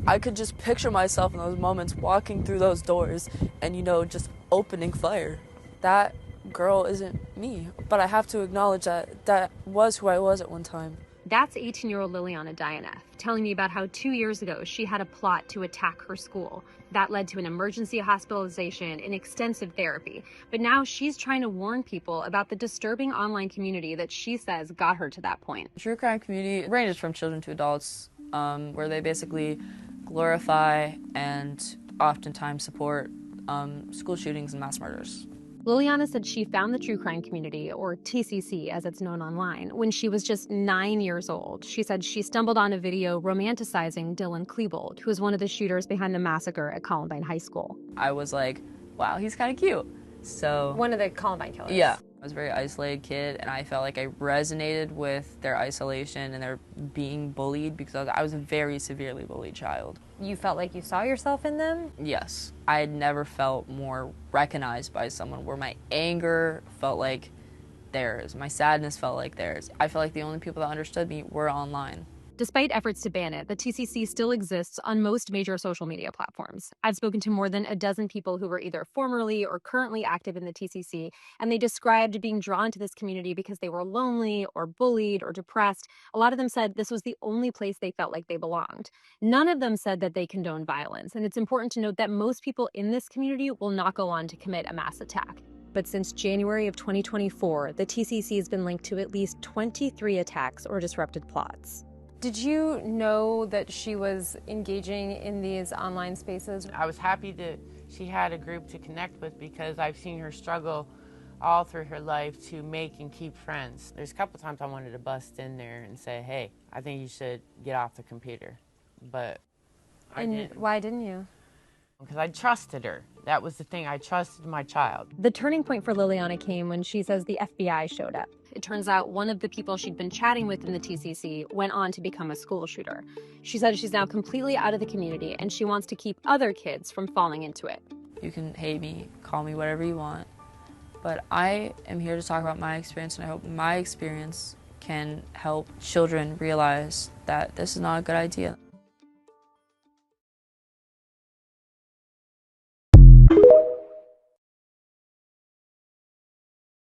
I could just picture myself in those moments walking through those doors and, just opening fire. That girl isn't me, but I have to acknowledge that that was who I was at one time. That's 18-year-old Liliana Dianef telling me about how 2 years ago she had a plot to attack her school. That led to an emergency hospitalization and extensive therapy. But now she's trying to warn people about the disturbing online community that she says got her to that point. The true crime community ranges from children to adults, where they basically glorify and oftentimes support school shootings and mass murders. Liliana said she found the true crime community, or TCC as it's known online, when she was just 9 years old. She said she stumbled on a video romanticizing Dylan Klebold, who was one of the shooters behind the massacre at Columbine High School. I was like, wow, he's kind of cute. So one of the Columbine killers. Yeah. I was a very isolated kid, and I felt like I resonated with their isolation and their being bullied because I was a very severely bullied child. You felt like you saw yourself in them? Yes. I had never felt more recognized by someone, where my anger felt like theirs, my sadness felt like theirs. I felt like the only people that understood me were online. Despite efforts to ban it, the TCC still exists on most major social media platforms. I've spoken to more than a dozen people who were either formerly or currently active in the TCC, and they described being drawn to this community because they were lonely or bullied or depressed. A lot of them said this was the only place they felt like they belonged. None of them said that they condone violence, and it's important to note that most people in this community will not go on to commit a mass attack. But since January of 2024, the TCC has been linked to at least 23 attacks or disrupted plots. Did you know that she was engaging in these online spaces? I was happy that she had a group to connect with, because I've seen her struggle all through her life to make and keep friends. There's a couple times I wanted to bust in there and say, hey, I think you should get off the computer. But I didn't. Why didn't you? Because I trusted her. That was the thing. I trusted my child. The turning point for Liliana came when she says the FBI showed up. It turns out one of the people she'd been chatting with in the TCC went on to become a school shooter. She said she's now completely out of the community, and she wants to keep other kids from falling into it. You can hate me, call me whatever you want, but I am here to talk about my experience, and I hope my experience can help children realize that this is not a good idea.